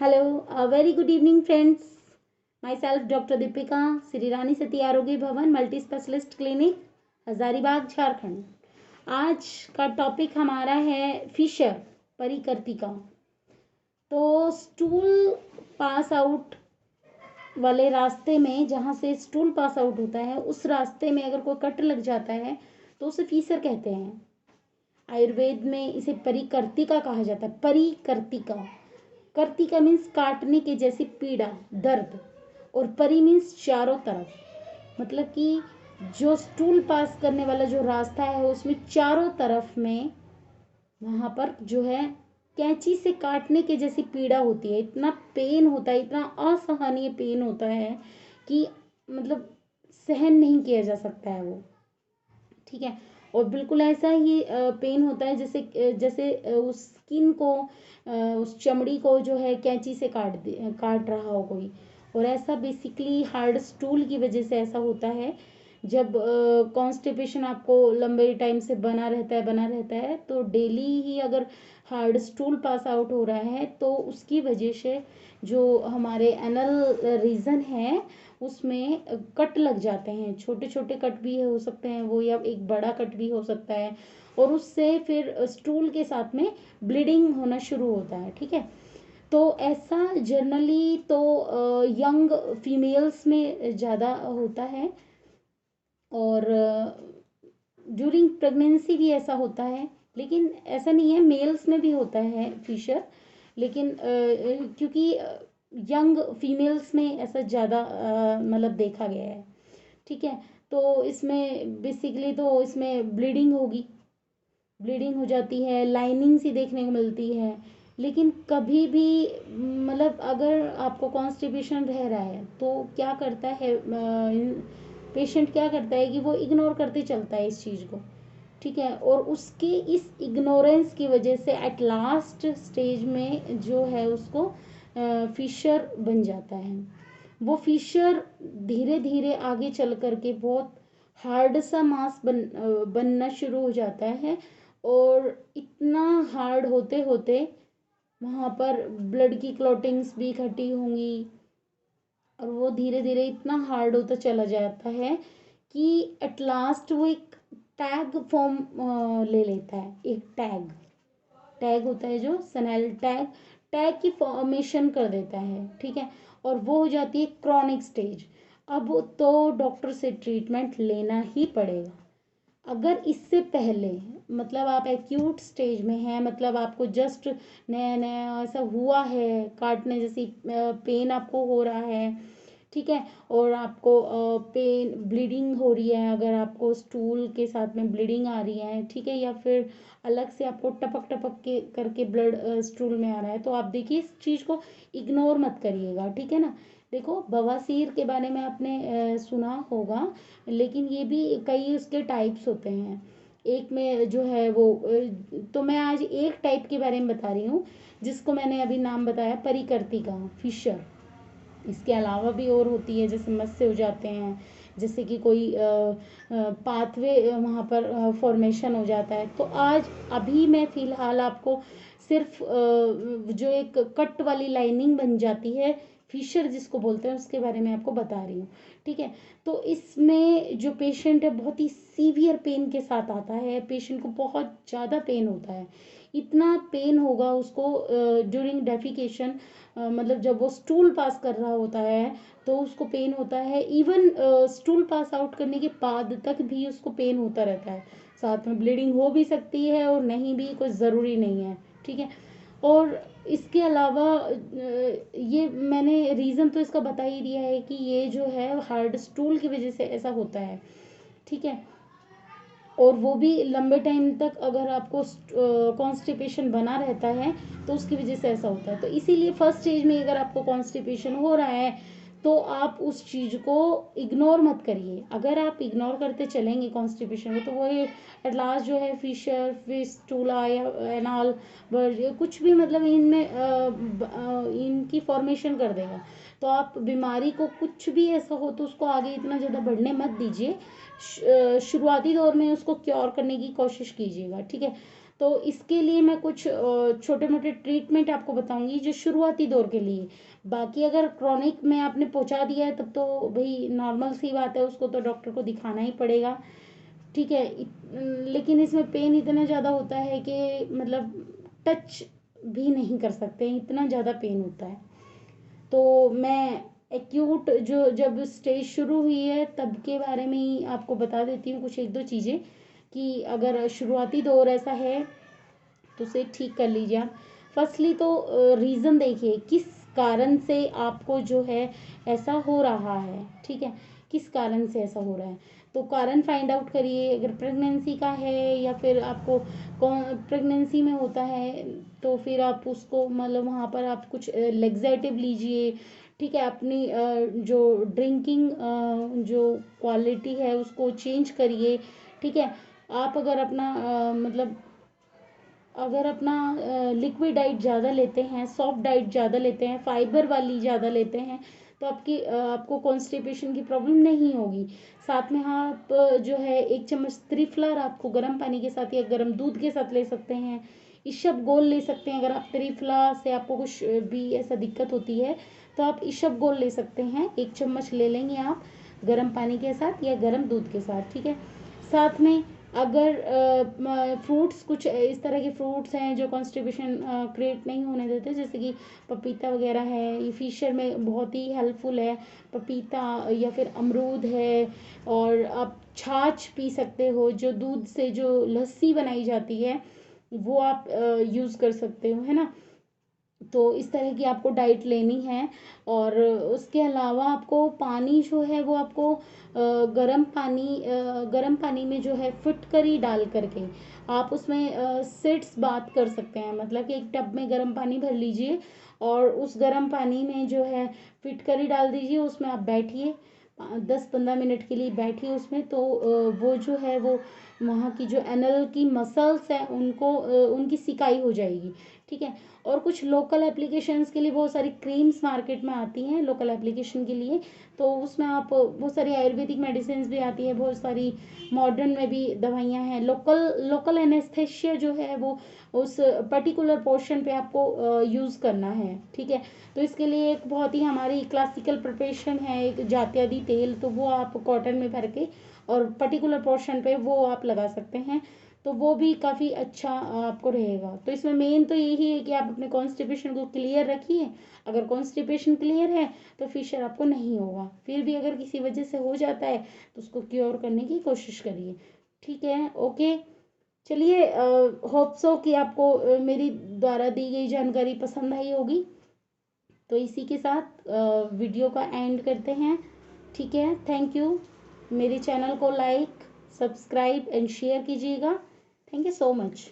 Hello, a very good evening, friends. Myself, Dr. Deepika, Shri Rani Sati आरोग्य भवन multi specialist clinic, Hazaribagh, Jharkhand. आज का टॉपिक हमारा है फिशर परिकर्तिका। तो स्टूल पास आउट वाले रास्ते में, जहाँ से स्टूल पास आउट होता है, उस रास्ते में अगर कोई कट लग जाता है तो उसे फीसर कहते हैं। आयुर्वेद में इसे परिकर्तिका कहा जाता है। परिकर्तिका, कर्तिका मीन्स काटने के जैसी पीड़ा, दर्द, और परी मीन्स चारों तरफ। मतलब कि जो स्टूल पास करने वाला जो रास्ता है उसमें चारों तरफ में वहां पर जो है कैंची से काटने के जैसी पीड़ा होती है। इतना पेन होता है, इतना असहनीय पेन होता है कि मतलब सहन नहीं किया जा सकता है वो। ठीक है। और बिल्कुल ऐसा ही पेन होता है जैसे जैसे उस स्किन को, उस चमड़ी को जो है कैंची से काट रहा हो कोई। और ऐसा बेसिकली हार्ड स्टूल की वजह से ऐसा होता है। जब कॉन्स्टिपेशन आपको लंबे टाइम से बना रहता है तो डेली ही अगर हार्ड स्टूल पास आउट हो रहा है तो उसकी वजह से जो हमारे एनल रीजन है उसमें कट लग जाते हैं। छोटे छोटे कट भी हो सकते हैं वो, या एक बड़ा कट भी हो सकता है, और उससे फिर स्टूल के साथ में ब्लीडिंग होना शुरू होता है। ठीक है। तो ऐसा जनरली तो यंग फीमेल्स में ज़्यादा होता है, और ड्यूरिंग प्रेगनेंसी भी ऐसा होता है। लेकिन ऐसा नहीं है, मेल्स में भी होता है फिशर, लेकिन क्योंकि यंग फीमेल्स में ऐसा ज़्यादा मतलब देखा गया है। ठीक है। तो इसमें बेसिकली तो इसमें ब्लीडिंग हो जाती है, लाइनिंग सी देखने को मिलती है। लेकिन कभी भी मतलब अगर आपको कॉन्स्टिपेशन रह रहा है तो क्या करता है पेशेंट, क्या करता है कि वो इग्नोर करते चलता है इस चीज़ को। ठीक है। और उसके इस इग्नोरेंस की वजह से एट लास्ट स्टेज में जो है उसको फिशर बन जाता है। वो फिशर धीरे धीरे आगे चल करके बहुत हार्ड सा मांस बनना शुरू हो जाता है। और इतना हार्ड होते होते वहाँ पर ब्लड की क्लॉटिंग्स भी इकट्ठी होंगी, और वो धीरे धीरे इतना हार्ड होता चला जाता है कि एट लास्ट वो एक टैग फॉर्म ले लेता है। एक टैग टैग होता है जो सनेल टैग, टैग की फॉर्मेशन कर देता है। ठीक है। और वो हो जाती है क्रॉनिक स्टेज। अब तो डॉक्टर से ट्रीटमेंट लेना ही पड़ेगा। अगर इससे पहले मतलब आप एक्यूट स्टेज में हैं, मतलब आपको जस्ट नया नया ऐसा हुआ है, काटने जैसी पेन आपको हो रहा है। ठीक है। और आपको पेन ब्लीडिंग हो रही है, अगर आपको स्टूल के साथ में ब्लीडिंग आ रही है, ठीक है, या फिर अलग से आपको टपक टपक के करके ब्लड स्टूल में आ रहा है, तो आप देखिए इस चीज़ को इग्नोर मत करिएगा। ठीक है ना। देखो बवासीर के बारे में आपने सुना होगा, लेकिन ये भी कई उसके टाइप्स होते हैं। एक में जो है वो तो मैं आज एक टाइप के बारे में बता रही हूँ जिसको मैंने अभी नाम बताया, परिकर्तिका, फिशर। इसके अलावा भी और होती है, जैसे मस्से हो जाते हैं, जैसे कि कोई पाथवे वहाँ पर फॉर्मेशन हो जाता है। तो आज अभी मैं फ़िलहाल आपको सिर्फ जो एक कट वाली लाइनिंग बन जाती है, फिशर जिसको बोलते हैं, उसके बारे में आपको बता रही हूँ। ठीक है। तो इसमें जो पेशेंट है बहुत ही सीवियर पेन के साथ आता है, पेशेंट को बहुत ज़्यादा पेन होता है। इतना पेन होगा उसको ड्यूरिंग डेफिकेशन, मतलब जब वो स्टूल पास कर रहा होता है तो उसको पेन होता है। इवन स्टूल पास आउट करने के बाद तक भी उसको पेन होता रहता है। साथ में ब्लीडिंग हो भी सकती है और नहीं भी, कोई ज़रूरी नहीं है। ठीक है। और इसके अलावा ये मैंने रीज़न तो इसका बता ही दिया है कि ये जो है हार्ड स्टूल की वजह से ऐसा होता है। ठीक है। और वो भी लंबे टाइम तक अगर आपको कॉन्स्टिपेशन बना रहता है तो उसकी वजह से ऐसा होता है। तो इसीलिए फर्स्ट स्टेज में अगर आपको कॉन्स्टिपेशन हो रहा है तो आप उस चीज़ को इग्नोर मत करिए। अगर आप इग्नोर करते चलेंगे कॉन्स्टिपेशन को तो वो एट लास्ट जो है फिशर, फिस्टूला या एनाल कुछ भी, मतलब इनमें इनकी फॉर्मेशन कर देगा। तो आप बीमारी को कुछ भी ऐसा हो तो उसको आगे इतना ज़्यादा बढ़ने मत दीजिए। शुरुआती दौर में उसको क्योर करने की कोशिश कीजिएगा। ठीक है। तो इसके लिए मैं कुछ छोटे मोटे ट्रीटमेंट आपको बताऊंगी जो शुरुआती दौर के लिए। बाकी अगर क्रॉनिक में आपने पहुंचा दिया है तब तो भाई नॉर्मल सी बात है, उसको तो डॉक्टर को दिखाना ही पड़ेगा, ठीक है। लेकिन इसमें पेन इतना ज़्यादा होता है कि मतलब टच भी नहीं कर सकते, इतना ज़्यादा पेन होता है। तो मैं एक्यूट जो जब स्टेज शुरू हुई है तब के बारे में ही आपको बता देती हूँ कुछ एक दो चीज़ें, कि अगर शुरुआती दौर ऐसा है तो उसे ठीक कर लीजिए आप। फर्स्टली तो रीज़न देखिए किस कारण से आपको जो है ऐसा हो रहा है, ठीक है, किस कारण से ऐसा हो रहा है। तो कारण फाइंड आउट करिए, अगर प्रेगनेंसी का है या फिर आपको कौन प्रेगनेंसी में होता है तो फिर आप उसको मतलब वहाँ पर आप कुछ लेग्जेटिव लीजिए, ठीक है। अपनी जो ड्रिंकिंग जो क्वालिटी है उसको चेंज करिए, ठीक है। आप अगर अपना मतलब अगर अपना लिक्विड डाइट ज़्यादा लेते हैं, सॉफ्ट डाइट ज़्यादा लेते हैं, फाइबर वाली ज़्यादा लेते हैं तो आपको कॉन्स्टिपेशन की प्रॉब्लम नहीं होगी। साथ में आप जो है 1 चम्मच त्रिफला रात को गर्म पानी के साथ या गर्म दूध के साथ ले सकते हैं। इसबगोल ले सकते हैं, अगर आप त्रिफला से आपको कुछ भी ऐसा दिक्कत होती है तो आप इसबगोल ले सकते हैं, 1 चम्मच ले लेंगे आप गर्म पानी के साथ या गर्म दूध के साथ, ठीक है। साथ में अगर फ्रूट्स कुछ इस तरह के फ्रूट्स हैं जो कॉन्स्टिपेशन क्रिएट नहीं होने देते, जैसे कि पपीता वगैरह है, ये फिशर में बहुत ही हेल्पफुल है, पपीता या फिर अमरूद है। और आप छाछ पी सकते हो, जो दूध से जो लस्सी बनाई जाती है वो आप यूज़ कर सकते हो, है ना। तो इस तरह की आपको डाइट लेनी है। और उसके अलावा आपको पानी जो है वो आपको गर्म पानी में जो है फिटकरी डाल करके आप उसमें सिट्स बात कर सकते हैं, मतलब कि एक टब में गर्म पानी भर लीजिए और उस गर्म पानी में जो है फिटकरी डाल दीजिए, उसमें आप बैठिए 10-15 मिनट के लिए बैठिए उसमें, तो वो जो है वो वहाँ की जो एनल की मसल्स हैं उनको उनकी सिकाई हो जाएगी, ठीक है। और कुछ लोकल एप्लीकेशंस के लिए बहुत सारी क्रीम्स मार्केट में आती हैं लोकल एप्लीकेशन के लिए, तो उसमें आप बहुत सारी आयुर्वेदिक मेडिसिन भी आती है, बहुत सारी मॉडर्न में भी दवाइयाँ हैं। लोकल एनेस्थेशिया जो है वो उस पर्टिकुलर पोर्शन पे आपको यूज़ करना है, ठीक है। तो इसके लिए एक बहुत ही हमारी क्लासिकल प्रिपरेशन है, एक जात्यादी तेल, तो वो आप कॉटन में भर के और पर्टिकुलर पोर्शन पे वो आप लगा सकते हैं, तो वो भी काफ़ी अच्छा आपको रहेगा। तो इसमें मेन तो यही है कि आप अपने कॉन्स्टिपेशन को क्लियर रखिए। अगर कॉन्स्टिपेशन क्लियर है तो फिशर आपको नहीं होगा, फिर भी अगर किसी वजह से हो जाता है तो उसको क्योर करने की कोशिश करिए, ठीक है। ओके, चलिए, होप सो कि आपको मेरी द्वारा दी गई जानकारी पसंद आई होगी। तो इसी के साथ वीडियो का एंड करते हैं, ठीक है। Thank you. मेरे चैनल को लाइक, सब्सक्राइब एंड शेयर कीजिएगा। Thank you so much.